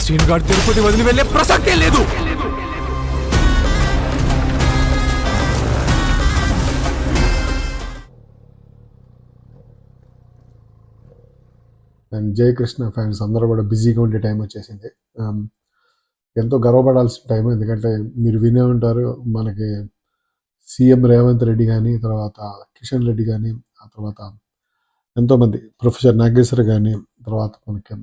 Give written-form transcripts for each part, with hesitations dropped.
శ్రీను గారు తిరుపతి వదిలి వెళ్ళే ప్రసక్తే లేదు. అండ్ జయకృష్ణ ఫ్యాన్స్ అందరూ కూడా బిజీగా ఉండే టైం వచ్చేసింది. ఎంతో గర్వపడాల్సిన టైం. ఎందుకంటే మీరు వినే ఉంటారు, మనకి సీఎం రేవంత్ రెడ్డి కానీ, తర్వాత కిషన్ రెడ్డి కానీ, ఆ తర్వాత ఎంతోమంది ప్రొఫెసర్ నాగేశ్వర్ కానీ, తర్వాత మనకి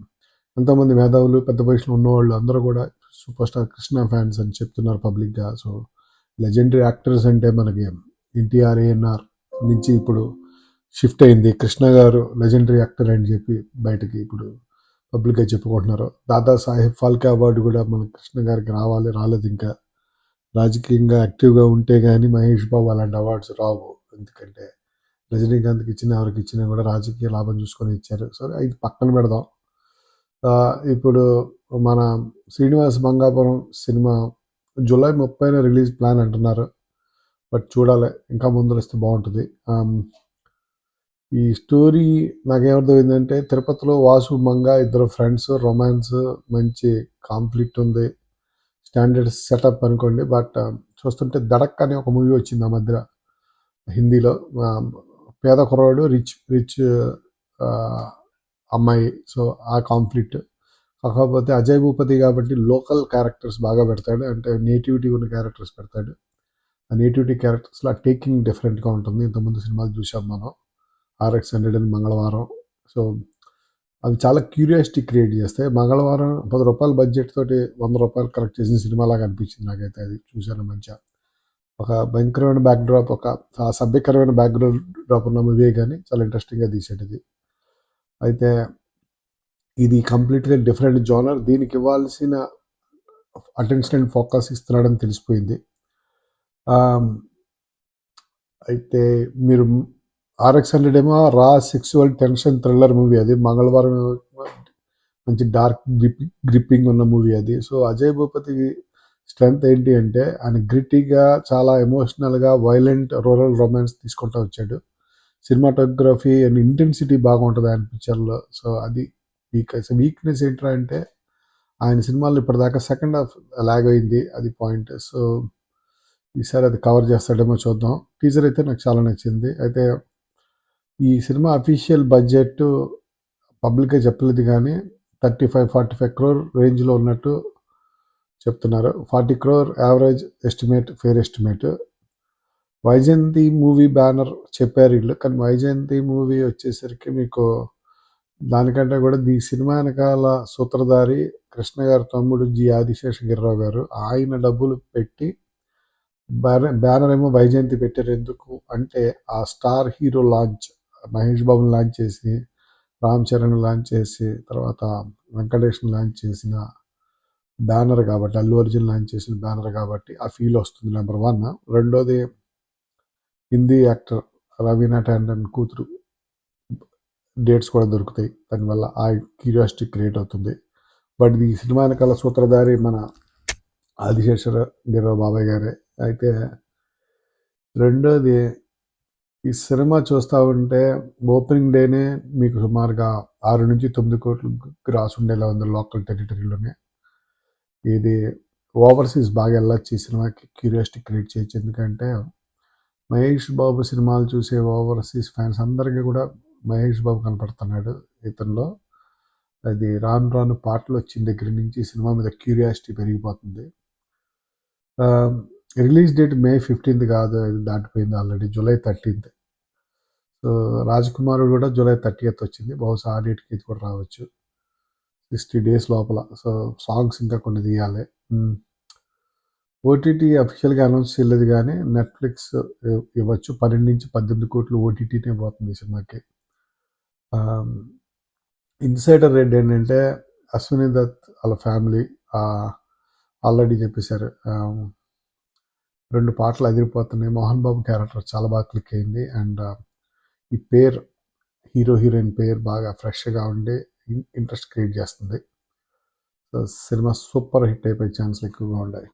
ఎంతోమంది మేధావులు పెద్ద పొజిషన్లో ఉన్నవాళ్ళు అందరూ కూడా సూపర్ స్టార్ కృష్ణ ఫ్యాన్స్ అని చెప్తున్నారు పబ్లిక్గా. సో లెజెండరీ యాక్టర్స్ అంటే మనకి ఎన్టీఆర్, ఏఎన్ఆర్ నుంచి ఇప్పుడు షిఫ్ట్ అయింది. కృష్ణ గారు లెజెండరీ యాక్టర్ అని చెప్పి బయటకి ఇప్పుడు పబ్లిక్గా చెప్పుకుంటున్నారు. దాదాసాహెబ్ ఫాల్కే అవార్డు కూడా మన కృష్ణ గారికి రాలేదు. ఇంకా రాజకీయంగా యాక్టివ్గా ఉంటే కానీ మహేష్ బాబు అలాంటి అవార్డ్స్ రావు. ఎందుకంటే రజనీకాంత్కి ఇచ్చిన ఎవరికి ఇచ్చినా కూడా రాజకీయ లాభం చూసుకొని ఇచ్చారు. సరే ఇది పక్కన పెడదాం. ఇప్పుడు మన శ్రీనివాస్ మంగాపురం సినిమా జూలై 30న రిలీజ్ ప్లాన్ అంటున్నారు. బట్ చూడాలి, ఇంకా ముందులు వస్తే బాగుంటుంది. ఈ స్టోరీ నాకేమర్థమైందంటే, తిరుపతిలో వాసు మంగా ఇద్దరు ఫ్రెండ్స్, రొమాన్స్, మంచి కాన్ఫ్లిక్ట్ ఉంది, స్టాండర్డ్ సెటప్ అనుకోండి. బట్ చూస్తుంటే దడక్ అని ఒక మూవీ వచ్చింది ఆ మధ్య హిందీలో. పేద కుర్రాడు, రిచ్ అమ్మాయి. సో ఆ కాన్ఫ్లిక్ట్. కాకపోతే అజయ్ భూపతి కాబట్టి లోకల్ క్యారెక్టర్స్ బాగా పెడతాడు. అంటే నేటివిటీ ఉన్న క్యారెక్టర్స్ పెడతాడు. ఆ నేటివిటీ క్యారెక్టర్స్లో ఆ టేకింగ్ డిఫరెంట్గా ఉంటుంది. ఇంతకుముందు సినిమాలు చూసాం మనం, RX-100 అని మంగళవారం. సో అవి చాలా క్యూరియాసిటీ క్రియేట్ చేస్తాయి. మంగళవారం ₹10 బడ్జెట్ తోటి ₹100 కలెక్ట్ చేసిన సినిమాలాగా అనిపించింది నాకైతే. అది చూశాను మంచిగా. ఒక భయంకరమైన బ్యాక్డ్రాప్, ఒక సభ్యకరమైన బ్యాక్డ్రాప్ ఉన్న మూవీ, కానీ చాలా ఇంట్రెస్టింగ్గా తీసేటిది. అయితే ఇది కంప్లీట్గా డిఫరెంట్ జోనర్. దీనికి ఇవ్వాల్సిన అటెన్షన్ అండ్ ఫోకస్ ఇస్తున్నాడని తెలిసిపోయింది. అయితే మీరు RX-100 ఏమో రా సెక్సువల్ టెన్షన్ థ్రిల్లర్ మూవీ. అది మంగళవారం మంచి డార్క్ గ్రిప్పింగ్ ఉన్న మూవీ అది. సో అజయ్ భూపతి స్ట్రెంగ్త్ ఏంటి అంటే, ఆయన గ్రిట్టీగా, చాలా ఎమోషనల్గా, వైలెంట్ రూరల్ రొమాన్స్ తీసుకుంటూ వచ్చాడు. సినిమాటోగ్రఫీ అండ్ ఇంటెన్సిటీ బాగుంటుంది ఆయన పిక్చర్లో. సో అది వీక్నెస్ ఏంట్రా అంటే, ఆయన సినిమాల్లో ఇప్పటిదాకా సెకండ్ హాఫ్ లాగ్ అయింది, అది పాయింట్. సో ఈసారి అది కవర్ చేస్తాడేమో చూద్దాం. టీజర్ అయితే నాకు చాలా నచ్చింది. అయితే ఈ సినిమా అఫీషియల్ బడ్జెట్ పబ్లిక్గా చెప్పలేదు, కానీ 35-45 crore రేంజ్లో ఉన్నట్టు చెప్తున్నారు. 40 crore average estimate, fair estimate. Vyjayanthi movie banner చెప్పారు వీళ్ళు, కానీ వైజయంతి మూవీ వచ్చేసరికి మీకు దానికంటే కూడా ఈ సినిమా వెనకాల సూత్రధారి కృష్ణ గారి తమ్ముడు ఆదిశేషగిరిరావు గారు. ఆయన డబ్బులు పెట్టి బ్యానర్ ఏమో వైజయంతి పెట్టారు. ఎందుకు అంటే ఆ స్టార్ హీరో లాంచ్, మహేష్ బాబుని లాంచ్ చేసి, రామ్ చరణ్ లాంచ్ చేసి, తర్వాత వెంకటేష్ని లాంచ్ చేసిన బ్యానర్ కాబట్టి, అల్లు అర్జున్ లాంచ్ చేసిన బ్యానర్ కాబట్టి ఆ ఫీల్ వస్తుంది, నెంబర్ 1. రెండోది, హిందీ యాక్టర్ రవీనా టాండన్ కూతురు డేట్స్ కూడా దొరుకుతాయి. దానివల్ల ఆ క్యూరియాసిటీ క్రియేట్ అవుతుంది. బట్ ఈ సినిమా వెనకాల సూత్రధారి మన ఆదిశేషగిరిరావు బాబాయ్ గారే. అయితే రెండోది, ఈ సినిమా చూస్తూ ఉంటే ఓపెనింగ్ డేనే మీకు సుమారుగా 6-9 కోట్లు గ్రాస్ ఉండేలా ఉంది లోకల్ టెరిటరీలోనే. ఇది ఓవర్సీస్ బాగా వెళ్ళొచ్చు. ఈ సినిమాకి క్యూరియాసిటీ క్రియేట్ చేయొచ్చు. ఎందుకంటే మహేష్ బాబు సినిమాలు చూసే ఓవర్సీస్ ఫ్యాన్స్ అందరికీ కూడా మహేష్ బాబు కనపడుతున్నాడు ఇతనిలో. అది రాను రాను పాటలు వచ్చిన దగ్గర నుంచి సినిమా మీద క్యూరియాసిటీ పెరిగిపోతుంది. రిలీజ్ డేట్ May 15th కాదు, అది దాటిపోయింది ఆల్రెడీ, July 13th. సో రాజకుమారుడు కూడా July 30th వచ్చింది. బహుశా ఆ డేట్కి ఇది కూడా రావచ్చు, 60 days లోపల. సో సాంగ్స్ ఇంకా కొన్ని తీయాలి. OTT అఫీషియల్గా అనౌన్స్ చేయలేదు, కానీ నెట్ఫ్లిక్స్ ఇవ్వచ్చు. 12-18 కోట్లు ఓటీటీనే పోతుంది ఈ సినిమాకి. ఇన్సైడర్ రేట్ ఏంటంటే, అశ్విని దత్ వాళ్ళ ఫ్యామిలీ ఆల్రెడీ చెప్పేశారు, 2 పాటలు అదిరిపోతున్నాయి. మోహన్ బాబు క్యారెక్టర్ చాలా బాగా క్లిక్ అయింది. అండ్ ఈ పేరు, హీరో హీరోయిన్ పేరు బాగా ఫ్రెష్గా ఉండి ఇంట్రెస్ట్ క్రియేట్ చేస్తుంది. సో సినిమా సూపర్ హిట్ అయిపోయే ఛాన్స్లు ఎక్కువగా ఉన్నాయి.